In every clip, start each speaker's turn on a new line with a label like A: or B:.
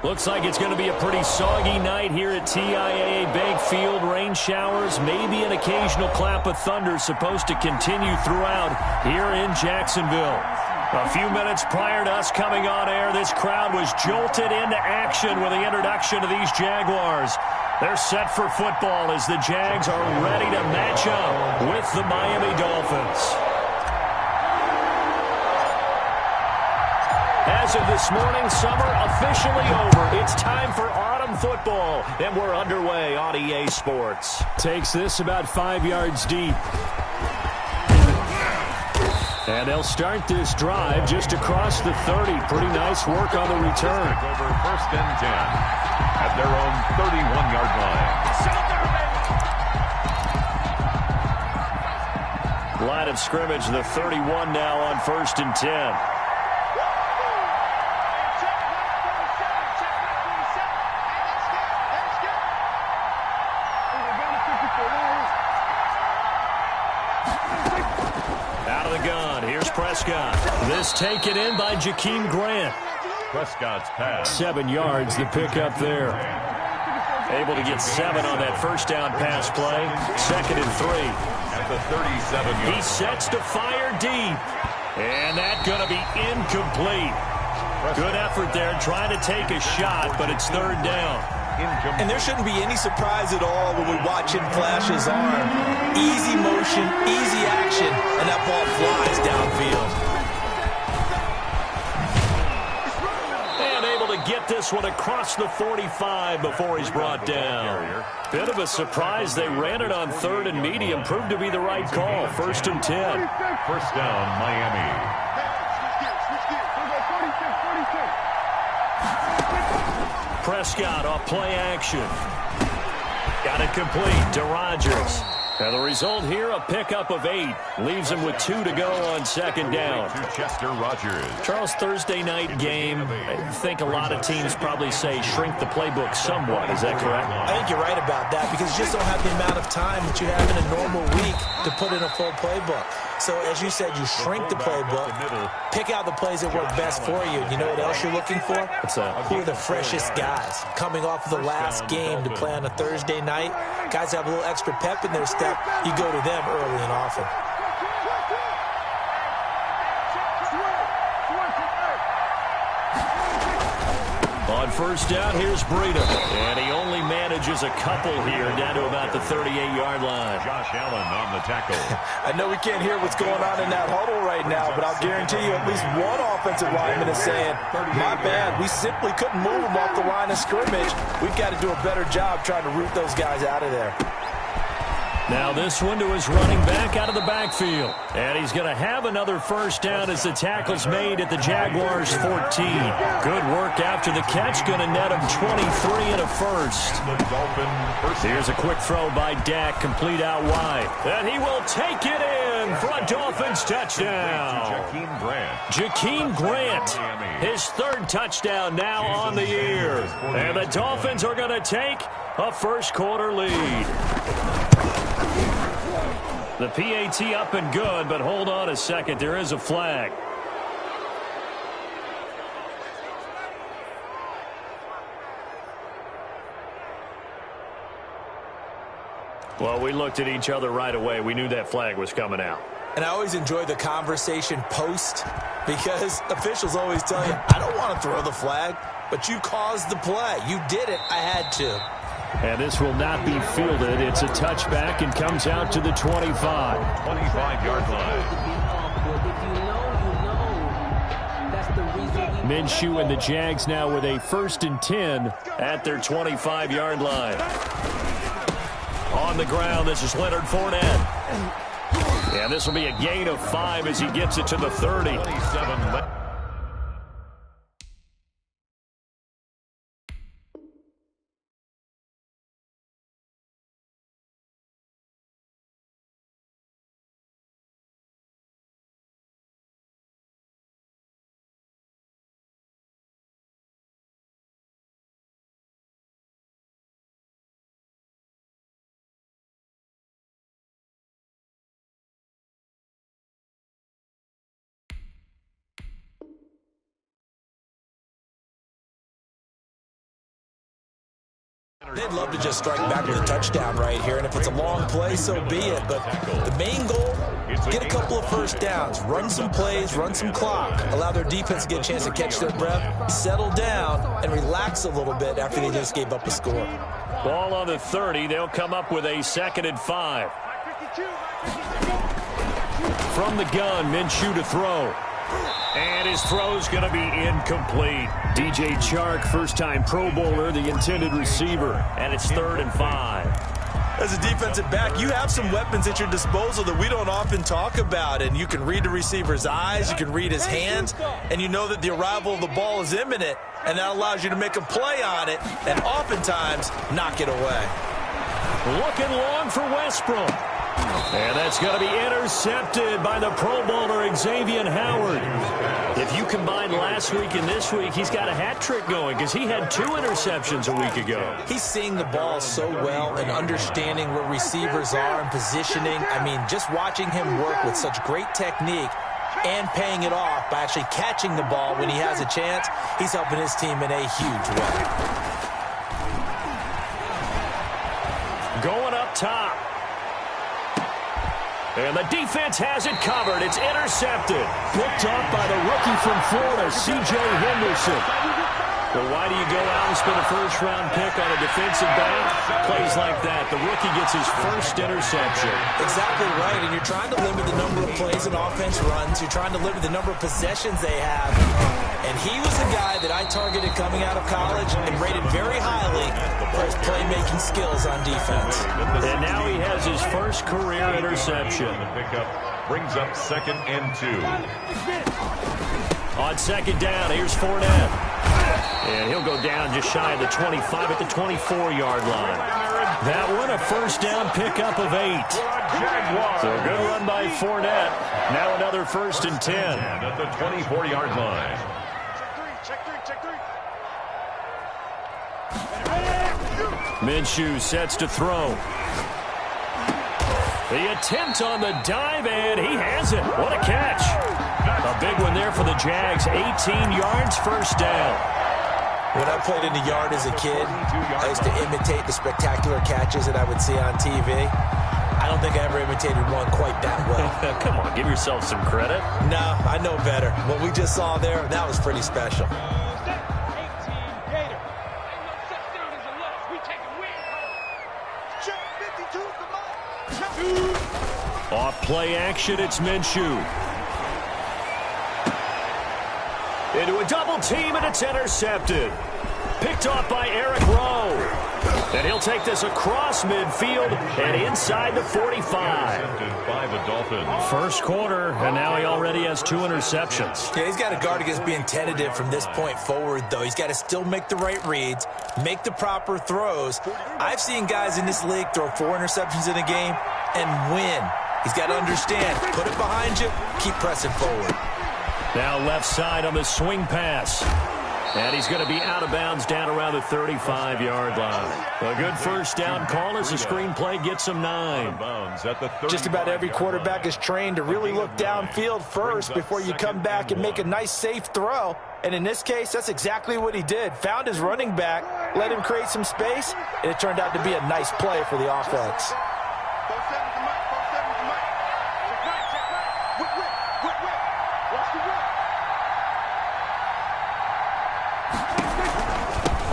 A: Looks like it's going to be a pretty soggy night here at TIAA Bank Field. Rain showers, maybe an occasional clap of thunder supposed to continue throughout here in Jacksonville. A few minutes prior to us coming on air, this crowd was jolted into action with the introduction of these Jaguars. They're set for football as the Jags are ready to match up with the Miami Dolphins. As of this morning, summer officially over. It's time for autumn football, and we're underway on EA Sports. Takes this about 5 yards deep. And they'll start this drive just across the 30. Pretty nice work on the return.
B: Over 1st and 10 at their own 31-yard line.
A: Line of scrimmage, the 31 now on 1st and 10. Prescott. This taken in by Jakeem Grant.
B: Prescott's pass.
A: 7 yards, the pickup there. Able to get 7 on that first down pass play. 2nd and 3.
B: At the 37-yard.
A: He sets to fire deep. And that's going to be incomplete. Good effort there trying to take a shot, but it's 3rd down.
C: And there shouldn't be any surprise at all when we watch him flash his arm. Easy motion, easy action, and that ball flies downfield.
A: And able to get this one across the 45 before he's brought down. Bit of a surprise. They ran it on 3rd and medium. Proved to be the right call. 1st and 10.
B: 1st down, Miami.
A: Prescott off play action. Got it complete to Rodgers. And the result here, a pickup of 8. Leaves him with 2 to go on 2nd down.
B: To Chester Rogers.
A: Charles, Thursday night game, I think a lot of teams probably say shrink the playbook somewhat. Is that correct?
C: I think you're right about that because you just don't have the amount of time that you have in a normal week to put in a full playbook. So, as you said, you shrink the playbook, pick out the plays that work best for you. You know what else you're looking for? Who are the freshest guys coming off of the last game to play on a Thursday night? Guys have a little extra pep in their step. You go to them early and often.
A: On 1st down, here's Breida. And he only manages a couple here down to about the 38-yard line.
B: Josh Allen on the tackle.
C: I know we can't hear what's going on in that huddle right now, but I'll guarantee you at least one offensive lineman is saying, my bad, we simply couldn't move them off the line of scrimmage. We've got to do a better job trying to root those guys out of there.
A: Now this one to his running back out of the backfield. And he's going to have another 1st down as the tackle's made at the Jaguars' 14. Good work after the catch. Going to net him 23 and a first. Here's a quick throw by Dak, complete out wide. And he will take it in for a Dolphins touchdown. Jakeem Grant, his 3rd touchdown now on the year. And the Dolphins are going to take a first-quarter lead. The PAT up and good, but hold on a second. There is a flag. Well, we looked at each other right away. We knew that flag was coming out.
C: And I always enjoy the conversation post because officials always tell you, I don't want to throw the flag, but you caused the play. You did it. I had to.
A: And this will not be fielded. It's a touchback and comes out to the 25.
B: 25-yard line.
A: Minshew and the Jags now with a 1st and 10 at their 25-yard line. On the ground, this is Leonard Fournette. And this will be a gain of 5 as he gets it to the 30.
B: 27.
C: They'd love to just strike back with a touchdown right here, and if it's a long play, so be it. But the main goal, get a couple of first downs, run some plays, run some clock, allow their defense to get a chance to catch their breath, settle down, and relax a little bit after they just gave up a score.
A: Ball on the 30. They'll come up with a 2nd and 5. From the gun, Minshew to throw. And his throw's going to be incomplete. DJ Chark, first-time Pro Bowler, the intended receiver. And it's 3rd and 5.
C: As a defensive back, you have some weapons at your disposal that we don't often talk about. And you can read the receiver's eyes, you can read his hands, and you know that the arrival of the ball is imminent. And that allows you to make a play on it and oftentimes knock it away.
A: Looking long for Westbrook. And that's going to be intercepted by the Pro Bowler, Xavier Howard. If you combine last week and this week, he's got a hat trick going because he had 2 interceptions a week ago.
C: He's seeing the ball so well and understanding where receivers are and positioning. I mean, just watching him work with such great technique and paying it off by actually catching the ball when he has a chance, he's helping his team in a huge way.
A: Going up top. And the defense has it covered. It's intercepted. Picked off by the rookie from Florida, C.J. Henderson. Well, why do you go out and spend a first-round pick on a defensive back? Plays like that. The rookie gets his first interception.
C: Exactly right, and you're trying to limit the number of plays and offense runs. You're trying to limit the number of possessions they have. And he was the guy that I targeted coming out of college and rated very highly for his playmaking skills on defense.
A: And now he has his first career interception.
B: The pickup brings up 2nd and 2.
A: On 2nd down, here's Fournette. And he'll go down just shy of the 25 at the 24-yard line. That one, a first down pickup of 8. So a good run by Fournette. Now another 1st and 10.
B: And at the 24-yard line.
A: Minshew sets to throw. The attempt on the dive, and he has it. What a catch. A big one there for the Jags. 18 yards, first down.
C: When I played in the yard as a kid, I used to imitate the spectacular catches that I would see on TV. I don't think I ever imitated one quite that well.
A: Come on, give yourself some credit.
C: No, I know better. What we just saw there, that was pretty special.
A: Off play action, it's Minshew. Into a double team, and it's intercepted. Picked off by Eric Rowe. And he'll take this across midfield and inside the 45.
B: By the Dolphins.
A: First quarter, and now he already has 2 interceptions.
C: Yeah, he's got to guard against being tentative from this point forward, though. He's got to still make the right reads, make the proper throws. I've seen guys in this league throw 4 interceptions in a game and win. He's got to understand, put it behind you, keep pressing forward.
A: Now left side on the swing pass. And he's going to be out of bounds down around the 35-yard line. A good first down call as the screenplay gets him 9.
C: Just about every quarterback is trained to really look downfield first before you come back and make a nice, safe throw. And in this case, that's exactly what he did. Found his running back, let him create some space, and it turned out to be a nice play for the offense.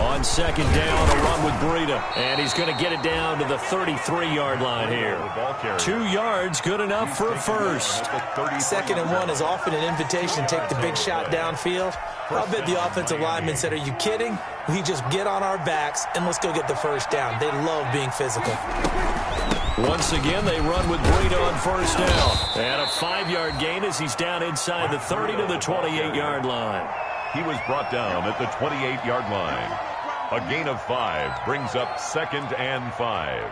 A: On 2nd down, a run with Breida. And he's going to get it down to the 33-yard line here. 2 yards, good enough for a first.
C: 2nd and 1 is often an invitation to take the big shot downfield. I'll bet the offensive lineman said, are you kidding? We just get on our backs and let's go get the first down. They love being physical.
A: Once again, they run with Breida on first down. And a 5-yard gain as he's down inside the 30 to the 28-yard line.
B: He was brought down at the 28-yard line. A gain of 5 brings up 2nd and 5.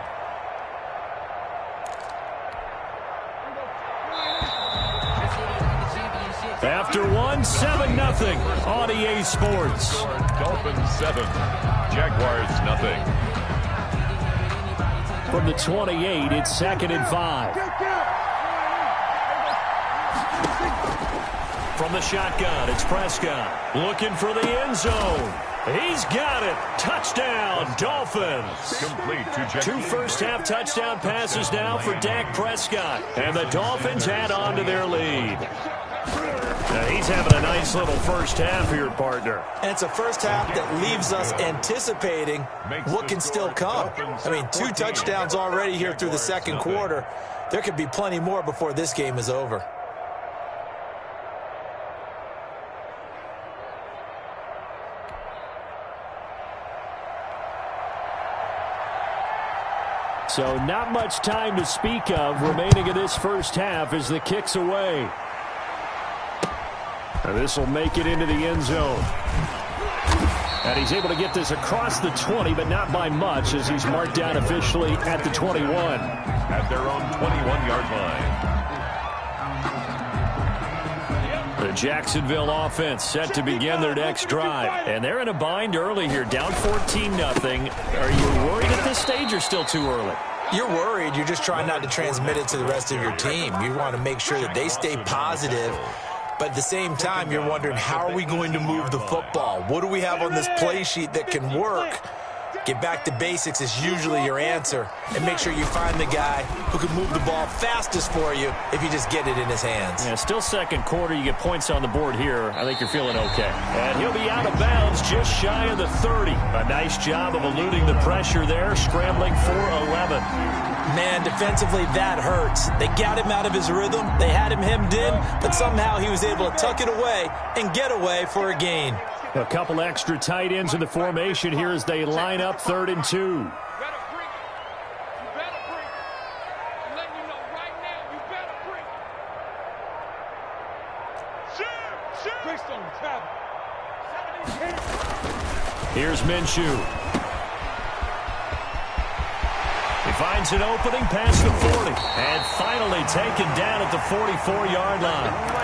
A: After 1, 7-0 on EA Sports.
B: Dolphins 7, Jaguars nothing.
A: From the 28, it's 2nd and 5. From the shotgun, it's Prescott looking for the end zone. He's got it. Touchdown, Dolphins.
B: Complete to Jackie.
A: 2 first-half touchdown passes now for Dak Prescott. And the Dolphins add on to their lead. Now he's having a nice little first half here, partner.
C: And it's a first half that leaves us anticipating what can still come. I mean, 2 touchdowns already here through the second quarter. There could be plenty more before this game is over.
A: So not much time to speak of remaining in this first half as the kick's away. And this will make it into the end zone. And he's able to get this across the 20, but not by much as he's marked down officially at the 21.
B: At their own 21-yard line.
A: The Jacksonville offense set to begin their next drive. And they're in a bind early here, down 14-0. Are you worried at this stage or still too early?
C: You're worried. You're just trying not to transmit it to the rest of your team. You want to make sure that they stay positive. But at the same time, you're wondering, how are we going to move the football? What do we have on this play sheet that can work? Get back to basics is usually your answer. And make sure you find the guy who can move the ball fastest for you if you just get it in his hands.
A: Yeah, still second quarter. You get points on the board here. I think you're feeling okay. And he'll be out of bounds just shy of the 30. A nice job of eluding the pressure there, scrambling for 11.
C: Man, defensively, that hurts. They got him out of his rhythm. They had him hemmed in, but somehow he was able to tuck it away and get away for a gain.
A: A couple extra tight ends in the formation here as they line up 3rd and 2. Here's Minshew. He finds an opening past the 40 and finally taken down at the 44-yard line.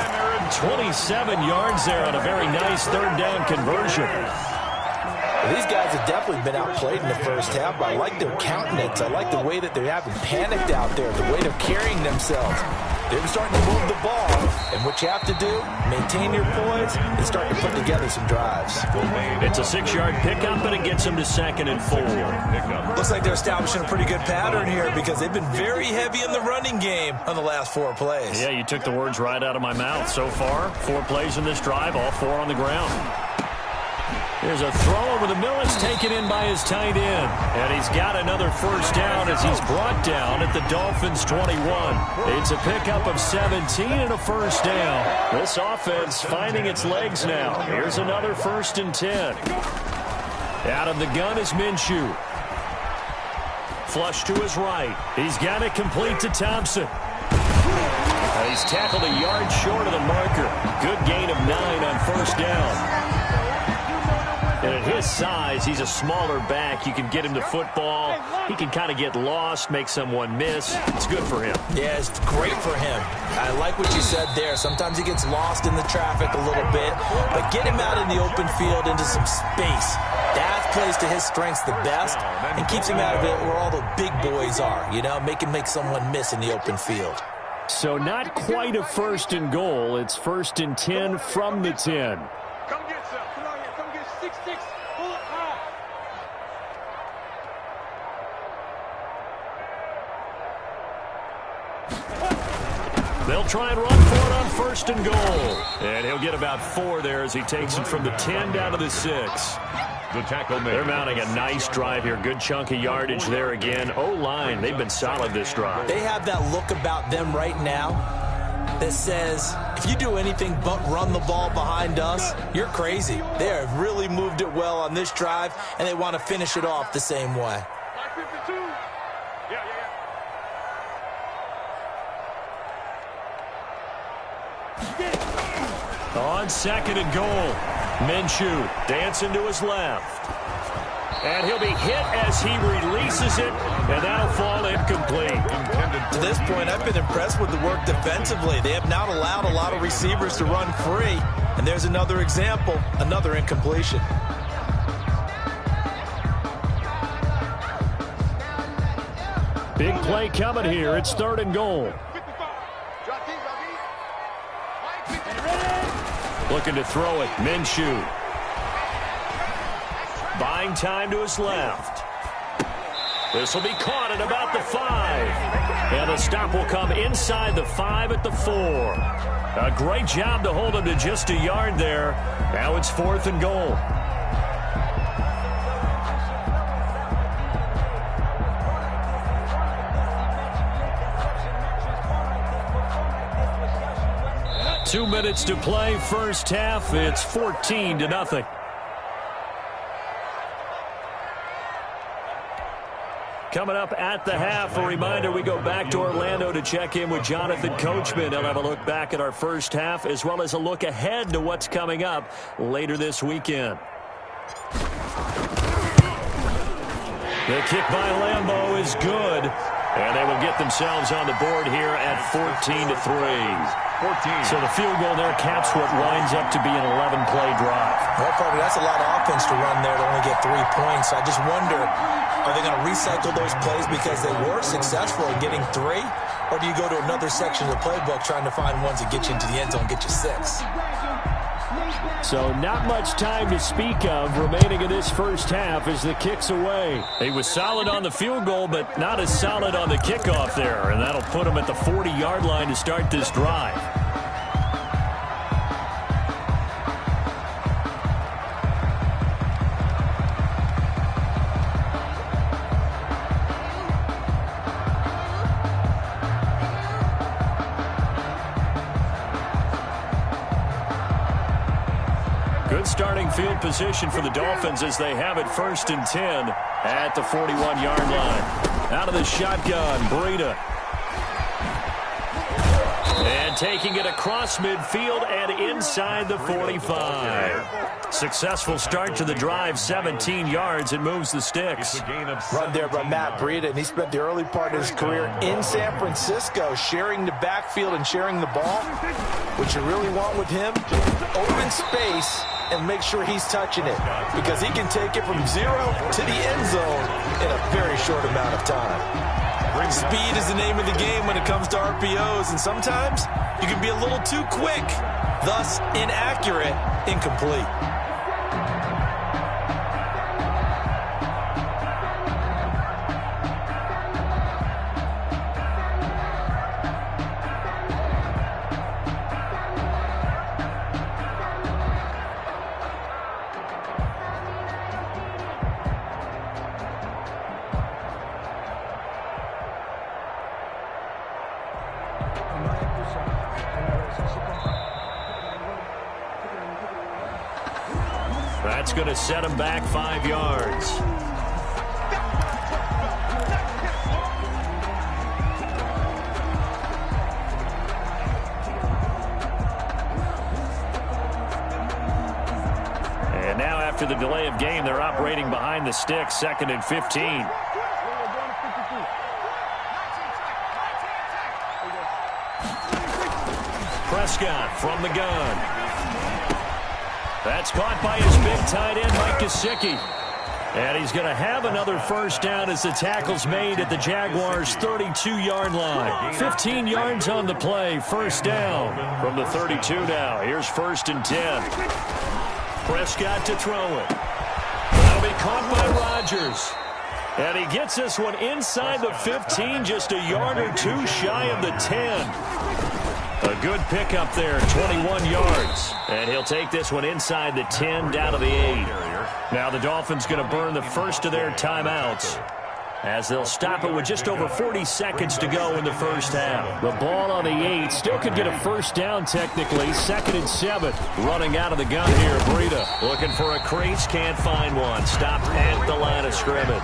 A: 27 yards there on a very nice 3rd down conversion.
C: Well, these guys have definitely been outplayed in the first half, but I like their countenance. I like the way that they haven't panicked out there, the way they're carrying themselves. They're starting to move the ball, and what you have to do, maintain your poise and start to put together some drives.
A: It's a 6-yard pickup, and it gets them to 2nd and 4.
C: Looks like they're establishing a pretty good pattern here because they've been very heavy in the running game on the last 4 plays.
A: Yeah, you took the words right out of my mouth. So far, 4 plays in this drive, all 4 on the ground. Here's a throw over the middle. It's taken in by his tight end. And he's got another first down as he's brought down at the Dolphins' 21. It's a pickup of 17 and a first down. This offense finding its legs now. Here's another 1st and 10. Out of the gun is Minshew. Flush to his right. He's got it complete to Thompson. He's tackled a yard short of the marker. Good gain of 9 on first down. And at his size, he's a smaller back. You can get him to football. He can kind of get lost, make someone miss. It's good for him. Yeah, it's great for him. I like what you said there. Sometimes he gets lost in the traffic a little bit. But get him out in the open field into some space. That plays to his strengths the best and keeps him out of it where all the big boys are. You know, make him make someone miss in the open field. So not quite a 1st and goal. It's 1st and 10 from the 10. They'll try and run for it on 1st and goal. And he'll get about 4 there as he takes it from the 10 down to the 6.
B: The tackle made.
A: They're mounting a nice drive here. Good chunk of yardage there again. O-line, they've been solid this drive. They have that look about them right now that says, if you do anything but run the ball behind us, you're crazy. They have really moved it well on this drive, and they want to finish it off the same way. On 2nd and goal, Minshew dancing to his left. And he'll be hit as he releases it, and that'll fall incomplete. To this point, I've been impressed with the work defensively. They have not allowed a lot of receivers to run free. And there's another example, another incompletion. Big play coming here. It's 3rd and goal. Looking to throw it. Minshew. buying time to his left. This will be caught at about the 5. And the stop will come inside the 5 at the 4. A great job to hold him to just a yard there. Now it's 4th and goal. Two minutes to play, first half. It's 14-0. Coming up at the half, a reminder, we go back to Orlando to check in with Jonathan Coachman. He'll have a look back at our first half as well as a look ahead to what's coming up later this weekend. The kick by Lambeau is good, and they will get themselves on the board here at 14-3.
B: 14.
A: So the field goal there caps what winds up to be an 11-play drive.
C: Well, probably that's a lot of offense to run there to only get 3 points. I just wonder, are they going to recycle those plays because they were successful in getting 3? Or do you go to another section of the playbook trying to find ones that get you into the end zone, get you 6?
A: So not much time to speak of remaining in this first half as the kick's away. He was solid on the field goal, but not as solid on the kickoff there. And that'll put him at the 40-yard line to start this drive. Starting field position for the Dolphins as they have it 1st and 10 at the 41-yard line. Out of the shotgun, Breida. And taking it across midfield and inside the 45. Successful start to the drive, 17 yards, and moves the sticks.
C: Run there by Matt Breida, and he spent the early part of his career in San Francisco sharing the backfield and sharing the ball. What you really want with him, open space, and make sure he's touching it, because he can take it from 0 to the end zone in a very short amount of time. Speed is the name of the game when it comes to RPOs, and sometimes you can be a little too quick, thus inaccurate, incomplete.
A: That's going to set him back 5 yards. And now after the delay of game, they're operating behind the sticks, 2nd and 15. Prescott from the gun. That's caught by his big tight end, Mike Gesicki. And he's going to have another first down as the tackle's made at the Jaguars' 32-yard line. 15 yards on the play, first down from the 32 now. Here's 1st and 10. Prescott to throw it. That'll be caught by Rodgers. And he gets this one inside the 15, just a yard or 2 shy of the 10. A good pickup there, 21 yards. And he'll take this one inside the 10, down to the 8. Now the Dolphins going to burn the first of their timeouts as they'll stop it with just over 40 seconds to go in the first half. The ball on the 8, still could get a first down technically. 2nd and 7, running out of the gun here. Breida looking for a crease, can't find one. Stopped at the line of scrimmage.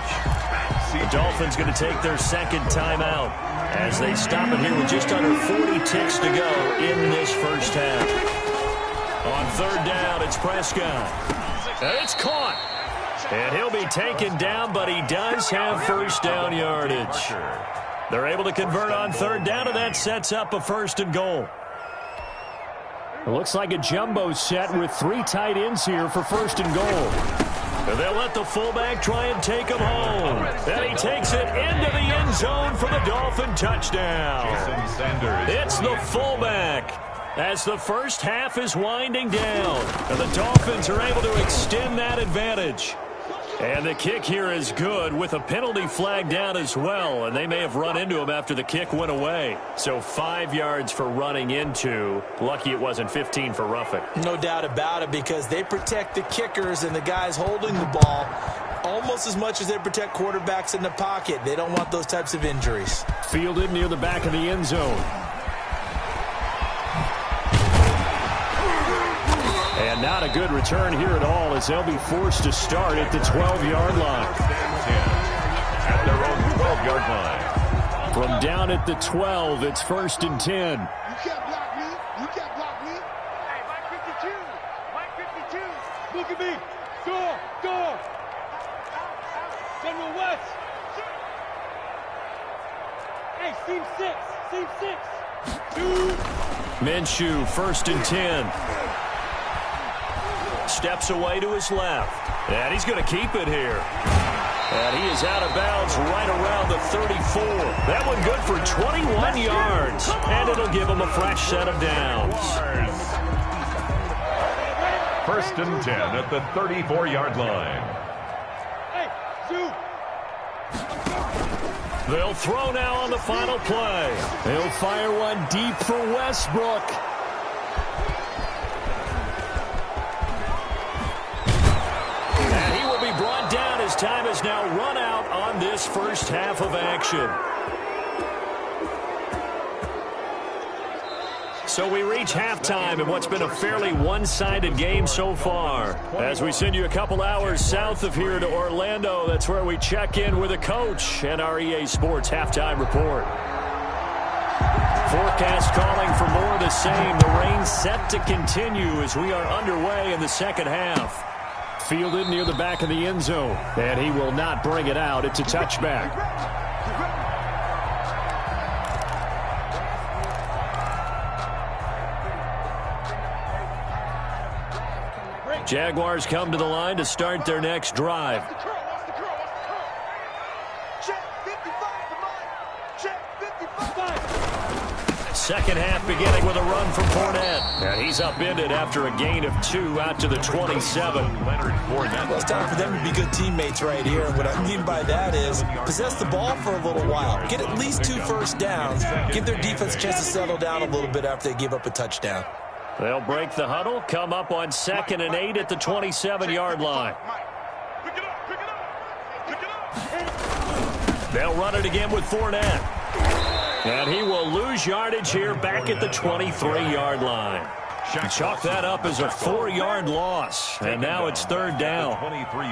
A: The Dolphins going to take their 2nd timeout as they stop it here with just under 40 ticks to go in this first half. On 3rd down, it's Prescott. And it's caught. And he'll be taken down, but he does have first down yardage. They're able to convert on 3rd down, and that sets up a 1st and goal. It looks like a jumbo set with 3 tight ends here for 1st and goal. And they'll let the fullback try and take him home. And he takes it into the end zone for the Dolphin touchdown. It's the fullback as the first half is winding down. And the Dolphins are able to extend that advantage. And the kick here is good with a penalty flag down as well. And they may have run into him after the kick went away. So 5 yards for running into. Lucky it wasn't 15 for roughing.
C: No doubt about it, because they protect the kickers and the guys holding the ball almost as much as they protect quarterbacks in the pocket. They don't want those types of injuries.
A: Fielded near the back of the end zone. And not a good return here at all, as they'll be forced to start at the 12-yard line.
B: At their own 12-yard line.
A: From down at the 12, it's 1st and 10.
D: You can't block me. You can't block me. Hey, Mike 52. Mike 52. Look at me. Door. General West. Hey, seam 6. Seam 6. 2.
A: Minshew, 1st and 10. Steps away to his left. And he's going to keep it here. And he is out of bounds right around the 34. That one good for 21 yards. And it'll give him a fresh set of downs.
B: 1st and 10 at the 34-yard line.
D: Hey, shoot.
A: They'll throw now on the final play. They'll fire one deep for Westbrook. And he will be brought down as time has now run out on this first half of action. So we reach halftime in what's been a fairly one-sided game so far. As we send you a couple hours south of here to Orlando, that's where we check in with a coach and our EA Sports halftime report. Forecast calling for more of the same. The rain set to continue as we are underway in the second half. Fielded near the back of the end zone, and he will not bring it out. It's a touchback. Jaguars come to the line to start their next drive. Second half beginning with a run from Fournette. And he's upended after a gain of 2 out to the 27.
C: Well, it's time for them to be good teammates right here. And what I mean by that is possess the ball for a little while. Get at least 2 first downs. Give their defense a chance to settle down a little bit after they give up a touchdown.
A: They'll break the huddle, come up on 2nd and 8 at the 27-yard line. They'll run it again with Fournette. And he will lose yardage here back at the 23-yard line. Chalk that up as a 4-yard loss. And now it's 3rd down.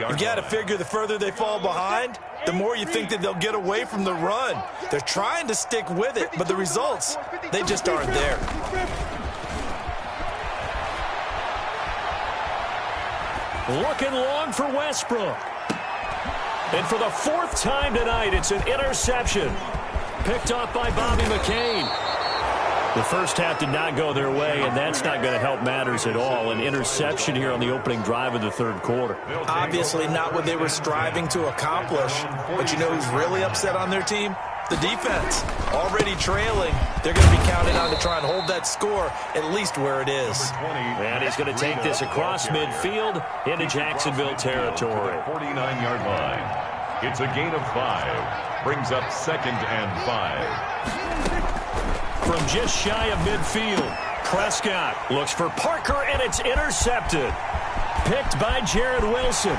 C: You got to figure the further they fall behind, the more you think that they'll get away from the run. They're trying to stick with it, but the results, they just aren't there.
A: Looking long for Westbrook. And for the 4th time tonight, it's an interception. Picked off by Bobby McCain. The first half did not go their way, and that's not going to help matters at all. An interception here on the opening drive of the 3rd quarter.
C: Obviously not what they were striving to accomplish. But you know who's really upset on their team? The defense. Already trailing. They're going to be counted on to try and hold that score at least where it is.
A: And he's going to take this across midfield into Jacksonville territory.
B: 49-yard line. It's a gain of 5. Brings up 2nd and 5.
A: From just shy of midfield, Prescott looks for Parker, and it's intercepted. Picked by Jared Wilson.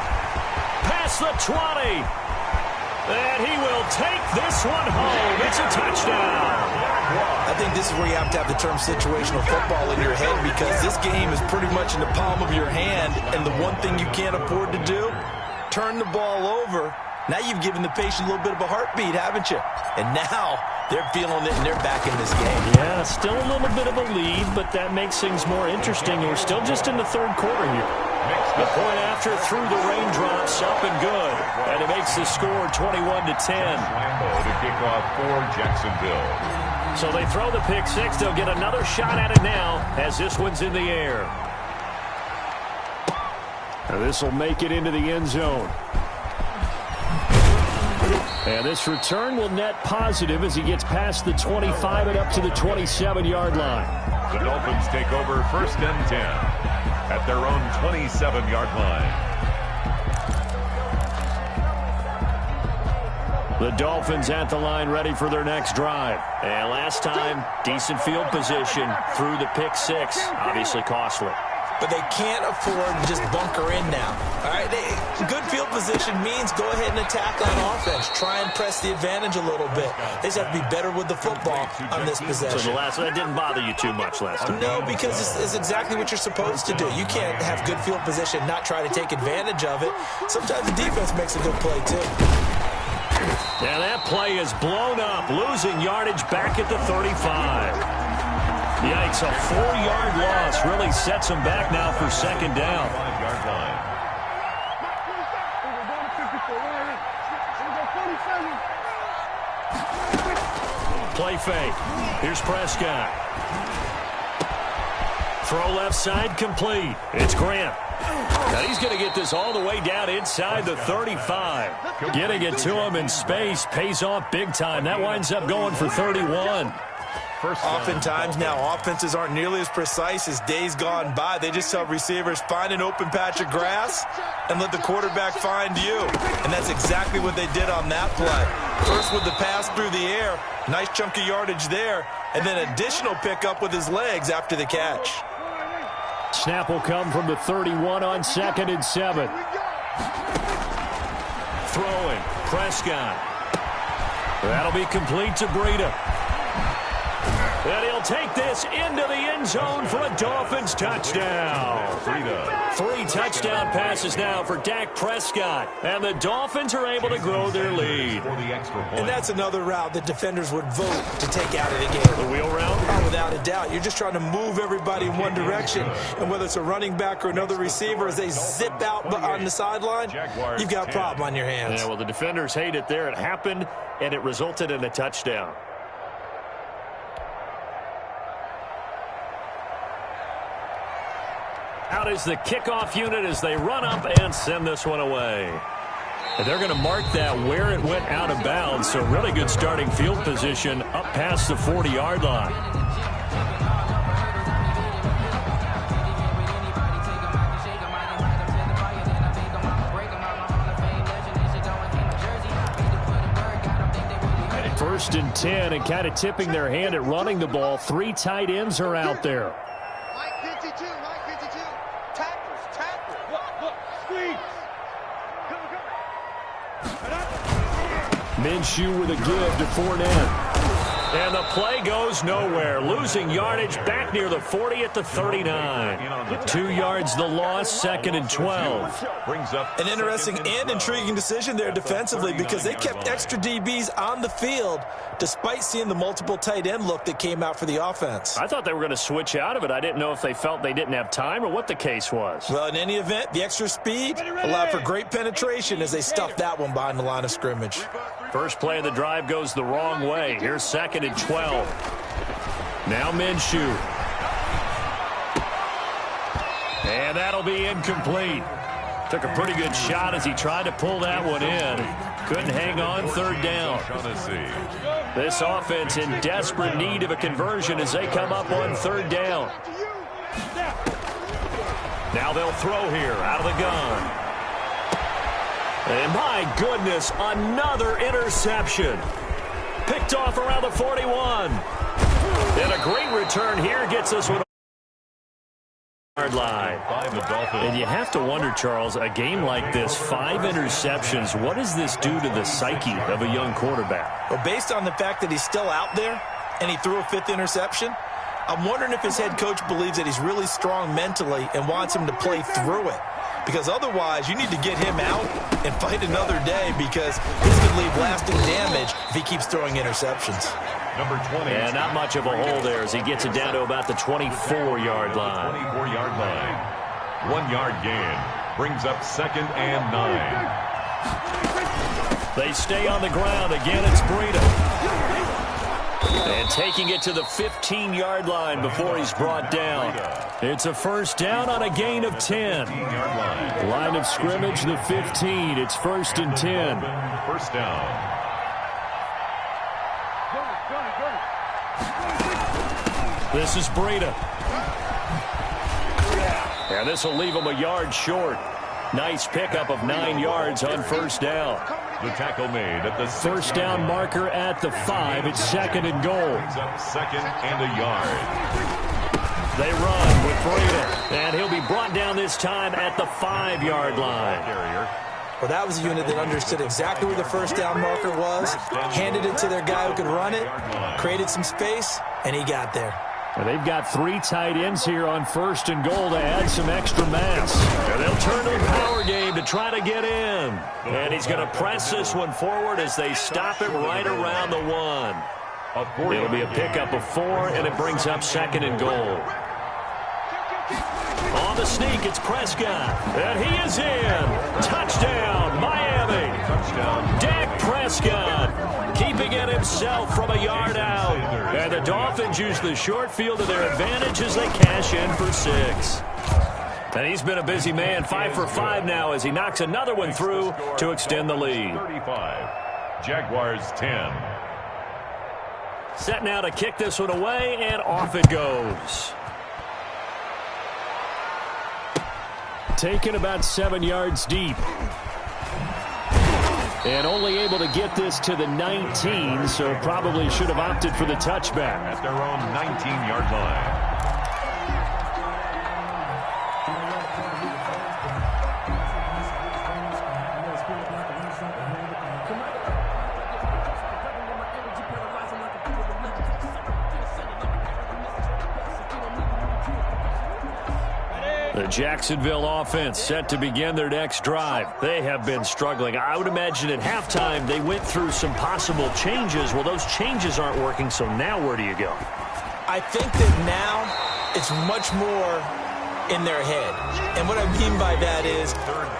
A: Past the 20. And he will take this one home. It's a touchdown.
C: I think this is where you have to have the term situational football in your head, because this game is pretty much in the palm of your hand, and the one thing you can't afford to do, turn the ball over. Now you've given the patient a little bit of a heartbeat, haven't you? And now they're feeling it, and they're back in this game.
A: Yeah, still a little bit of a lead, but that makes things more interesting. We're still just in the 3rd quarter here. The point after through the raindrops, up and good. And it makes the score 21-10.
B: Lambeau to kick off for Jacksonville.
A: So they throw the pick 6. They'll get another shot at it now as this one's in the air. This will make it into the end zone. And this return will net positive as he gets past the 25 and up to the 27-yard line.
B: The Dolphins take over 1st and 10 at their own 27-yard line.
A: The Dolphins at the line ready for their next drive. And last time, decent field position through the pick six. Obviously costly.
C: But they can't afford to just bunker in now. All right, good field position means go ahead and attack on offense. Try and press the advantage a little bit. They just have to be better with the football on this possession.
A: So that didn't bother you too much last time?
C: No, because it's exactly what you're supposed to do. You can't have good field position, not try to take advantage of it. Sometimes the defense makes a good play, too.
A: And that play is blown up, losing yardage back at the 35. Yikes, a 4-yard loss really sets them back now for second down.
B: 5-yard line.
A: Play fake. Here's Prescott. Throw left side complete. It's Grant. Now he's going to get this all the way down inside the 35. Getting it to him in space pays off big time. That winds up going for 31.
C: Oftentimes now, offenses aren't nearly as precise as days gone by. They just tell receivers, find an open patch of grass and let the quarterback find you. And that's exactly what they did on that play. First with the pass through the air, nice chunk of yardage there, and then additional pickup with his legs after the catch.
A: Snap will come from the 31 on 2nd and 7. Throwing, Prescott. That'll be complete to Breida. And he'll take this into the end zone for a Dolphins touchdown. 3 touchdown passes now for Dak Prescott. And the Dolphins are able to grow their lead.
C: And that's another route that defenders would vote to take out of the game.
A: The wheel route?
C: Oh, without a doubt. You're just trying to move everybody in one direction. And whether it's a running back or another receiver, as they zip out on the sideline, you've got a problem on your hands.
A: Yeah, well, the defenders hate it there. It happened, and it resulted in a touchdown. Out is the kickoff unit as they run up and send this one away. And they're going to mark that where it went out of bounds, so really good starting field position up past the 40-yard line. And 1st and 10, and kind of tipping their hand at running the ball. 3 tight ends are out there. Minshew with a give to Fournette. And the play goes nowhere. Losing yardage back near the 40 at the 39. 2 yards the loss, 2nd and 12.
C: An interesting and intriguing decision there defensively because they kept extra DBs on the field despite seeing the multiple tight end look that came out for the offense.
A: I thought they were going to switch out of it. I didn't know if they felt they didn't have time or what the case was.
C: Well, in any event, the extra speed allowed for great penetration as they stuffed that one behind the line of scrimmage.
A: First play of the drive goes the wrong way. Here's 2nd and 12. Now Minshew. And that'll be incomplete. Took a pretty good shot as he tried to pull that one in. Couldn't hang on 3rd down. This offense in desperate need of a conversion as they come up on 3rd down. Now they'll throw here out of the gun. And my goodness, another interception. Picked off around the 41. And a great return here gets us one. Yard line. And you have to wonder, Charles, a game like this, 5 interceptions, what does this do to the psyche of a young quarterback?
C: Well, based on the fact that he's still out there and he threw a 5th interception, I'm wondering if his head coach believes that he's really strong mentally and wants him to play through it. Because otherwise, you need to get him out and fight another day because this could leave lasting damage if he keeps throwing interceptions.
B: Number 20.
A: And not much of a hole there as he gets it down to about the 24-yard line.
B: 24-yard line. 1-yard gain. Brings up 2nd and 9.
A: They stay on the ground. Again, it's Breida. And taking it to the 15-yard line before he's brought down. It's a 1st down on a gain of 10. Line of scrimmage, the 15. It's 1st and 10.
B: 1st down.
A: This is Breida. And this will leave him a yard short. Nice pickup of 9 yards on 1st down.
B: The tackle made at the
A: First down marker at the 5. It's 2nd and goal.
B: Brings up 2nd and a yard.
A: They run with Breida, and he'll be brought down this time at the 5-yard line.
C: Well, that was a unit that understood exactly where the first down marker was, handed it to their guy who could run it, created some space, and he got there.
A: And they've got 3 tight ends here on 1st and goal to add some extra mass. And they'll turn to the power game to try to get in. And he's going to press this one forward as they stop it right around the 1. It'll be a pickup of 4, and it brings up 2nd and goal. On the sneak, it's Prescott. And he is in. Touchdown, Miami. Touchdown. Dak Prescott keeping it himself from a yard out. And the Dolphins use the short field to their advantage as they cash in for 6. And he's been a busy man, 5 for 5 now as he knocks another one through to extend the lead.
B: 35. Jaguars 10.
A: Set now to kick this one away, and off it goes. Taken about 7 yards deep. And only able to get this to the 19, so probably should have opted for the touchback.
B: At their own 19-yard line.
A: The Jacksonville offense set to begin their next drive. They have been struggling. I would imagine at halftime they went through some possible changes. Well, those changes aren't working, so now where do you go?
C: I think that now it's much more in their head. And what I mean by that is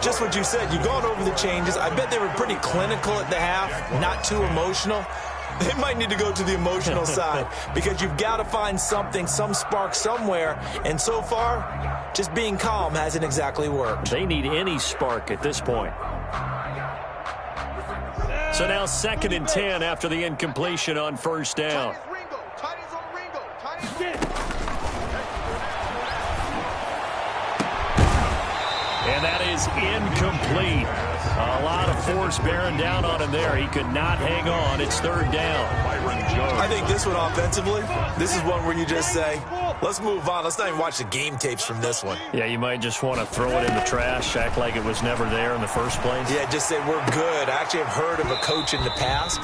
C: just what you said. You've gone over the changes. I bet they were pretty clinical at the half, not too emotional. They might need to go to the emotional side because you've got to find something, some spark somewhere. And so far, just being calm hasn't exactly worked.
A: They need any spark at this point. So now 2nd and 10 after the incompletion on 1st down. And that is incomplete. A lot of force bearing down on him there. He could not hang on. It's 3rd down.
C: I think this one offensively, this is one where you just say, let's move on. Let's not even watch the game tapes from this one.
A: Yeah, you might just want to throw it in the trash, act like it was never there in the first place.
C: Yeah, just say we're good. I actually have heard of a coach in the past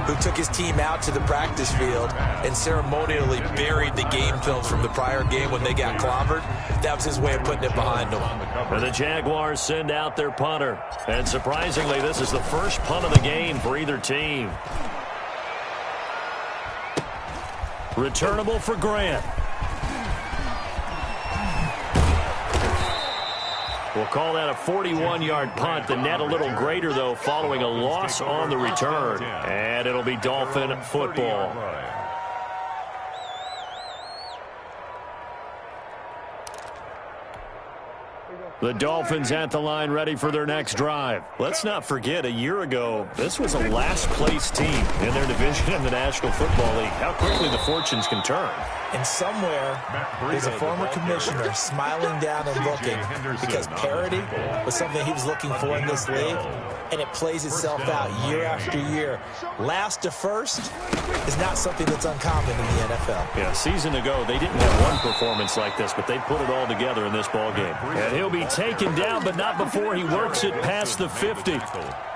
C: who took his team out to the practice field and ceremonially buried the game films from the prior game when they got clobbered. That was his way of putting it behind them.
A: And the Jaguars send out their punter. And surprisingly, this is the first punt of the game for either team. Returnable for Grant. We'll call that a 41-yard punt. The net a little greater, though, following a loss on the return. And it'll be Dolphin football. The Dolphins at the line ready for their next drive. Let's not forget, a year ago, this was a last-place team in their division in the National Football League. How quickly the fortunes can turn.
C: And somewhere, there's a former commissioner smiling down and looking because parity was something he was looking for in this league, and it plays itself out year after year. Last to first is not something that's uncommon in the NFL.
A: Yeah, a season ago, they didn't have one performance like this, but they put it all together in this ballgame. And he'll be taken down, but not before he works it past the 50.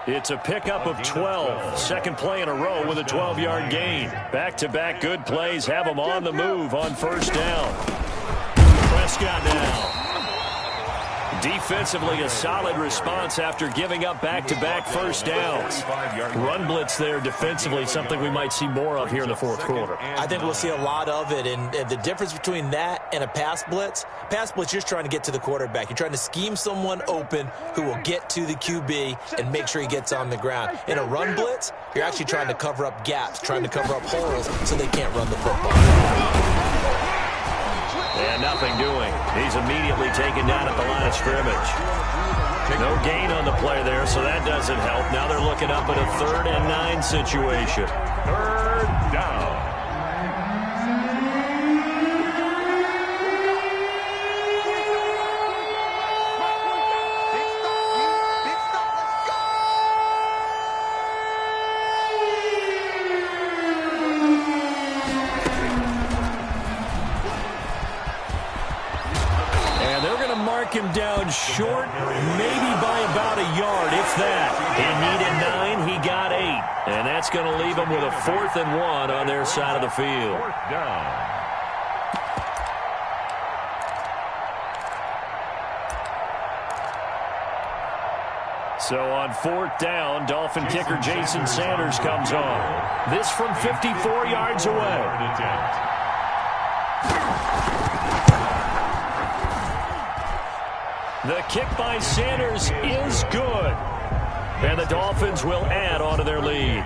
A: It's a pickup of 12. Second play in a row with a 12-yard gain. Back-to-back good plays have him on the move on 1st down. Prescott now. Defensively, a solid response after giving up back-to-back first downs. Run blitz there defensively, something we might see more of here in the 4th quarter.
C: I think we'll see a lot of it, and the difference between that and a pass blitz, you're just trying to get to the quarterback. You're trying to scheme someone open who will get to the QB and make sure he gets on the ground. In a run blitz, you're actually trying to cover up gaps, trying to cover up holes so they can't run the football.
A: And nothing doing. He's immediately taken down at the line of scrimmage. No gain on the play there, so that doesn't help. Now they're looking up at a 3rd and 9 situation.
B: 3rd down.
A: mark him down short, maybe by about a yard, if that. He needed 9, he got 8. And that's going to leave him with a 4th and 1 on their side of the field.
B: 4th down.
A: So on 4th down, Dolphin kicker Jason Sanders comes on. This from 54 yards away. The kick by Sanders is good. And the Dolphins will add on to their lead.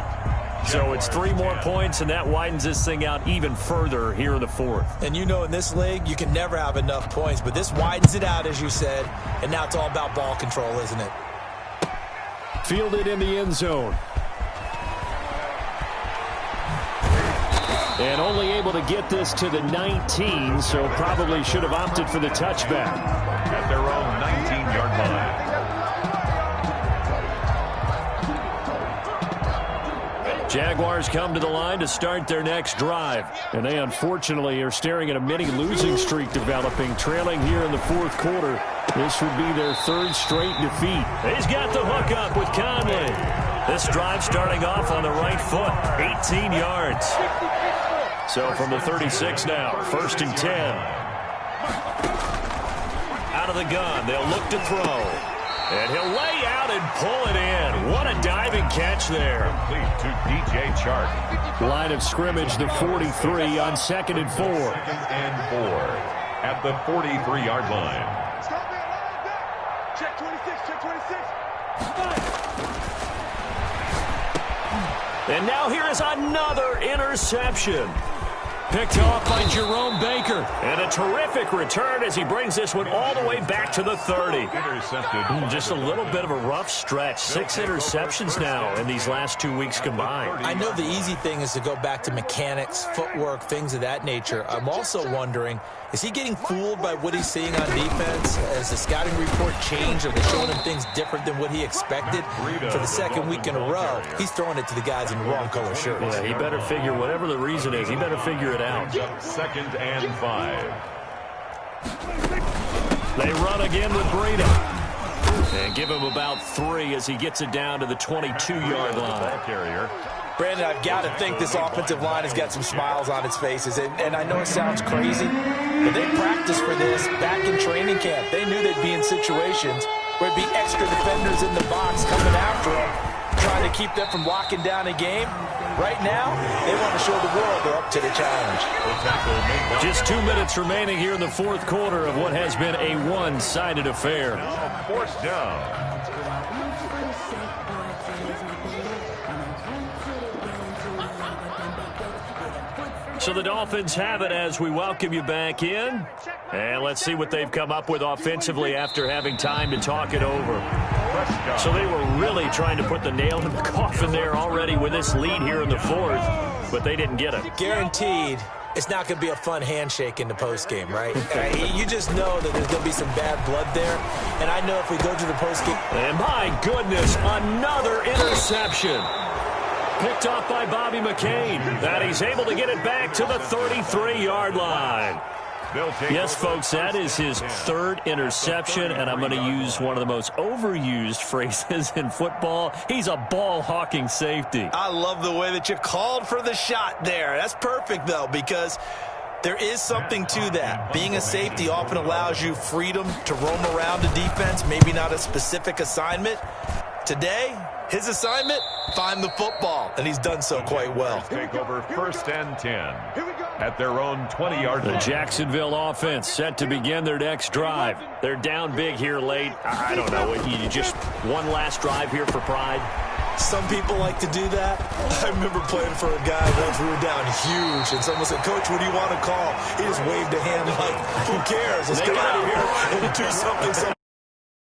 A: So it's 3 more points, and that widens this thing out even further here in the 4th.
C: And you know, in this league, you can never have enough points, but this widens it out, as you said, and now it's all about ball control, isn't it?
A: Fielded in the end zone. And only able to get this to the 19, so probably should have opted for the touchback.
B: At their own 19-yard line.
A: Jaguars come to the line to start their next drive. And they unfortunately are staring at a mini losing streak developing, trailing here in the 4th quarter. This would be their 3rd straight defeat. He's got the hook up with Conley. This drive starting off on the right foot, 18 yards. So from the 36 now, 1st and 10. Out of the gun, they'll look to throw. And he'll lay out and pull it in. What a diving catch there.
B: Complete to DJ Chark.
A: Line of scrimmage, the 43 on 2nd and 4.
B: 2nd and 4 at the 43-yard line.
D: Stop me alive there. Check 26, check 26.
A: And now here is another interception. Picked off by Jerome Baker. And a terrific return as he brings this one all the way back to the 30.
B: Intercepted.
A: Just a little bit of a rough stretch. 6 interceptions now in these last 2 weeks combined.
C: I know the easy thing is to go back to mechanics, footwork, things of that nature. I'm also wondering, is he getting fooled by what he's seeing on defense? Has the scouting report changed? Are they showing him things different than what he expected? For the 2nd week in a row, he's throwing it to the guys in the wrong color shirts.
A: Yeah, he better figure, whatever the reason is, he better figure it out.
B: 2nd and 5.
A: They run again with Breida. And give him about 3 as he gets it down to the 22-yard line.
B: Carrier.
C: Brandon, I've got to think this offensive line has got some smiles on its faces. And I know it sounds crazy, but they practiced for this back in training camp. They knew they'd be in situations where it'd be extra defenders in the box coming after them, trying to keep them from locking down a game. Right now, they want to show the world they're up to the challenge.
A: Just 2 minutes remaining here in the 4th quarter of what has been a one-sided affair.
B: 4th down.
A: So the Dolphins have it as we welcome you back in. And let's see what they've come up with offensively after having time to talk it over. So they were really trying to put the nail in the coffin there already with this lead here in the 4th, but they didn't get it.
C: Guaranteed, it's not going to be a fun handshake in the postgame, right? You just know that there's going to be some bad blood there. And I know if we go to the postgame...
A: And my goodness, another interception. Picked off by Bobby McCain. And he's able to get it back to the 33-yard line. Yes, folks, that is his 3rd interception, and I'm going to use one of the most overused phrases in football. He's a ball-hawking safety.
C: I love the way that you called for the shot there. That's perfect, though, because there is something to that. Being a safety often allows you freedom to roam around a defense, maybe not a specific assignment. Today, his assignment, find the football, and he's done so quite well.
B: Take over 1st and 10 at their own 20-yard line.
A: The Jacksonville offense set to begin their next drive. They're down big here late. I don't know. You just one last drive here for pride.
C: Some people like to do that. I remember playing for a guy once we were down huge, and someone said, "Coach, what do you want to call?" He just waved a hand like, "Who cares? Let's get out of here and do something."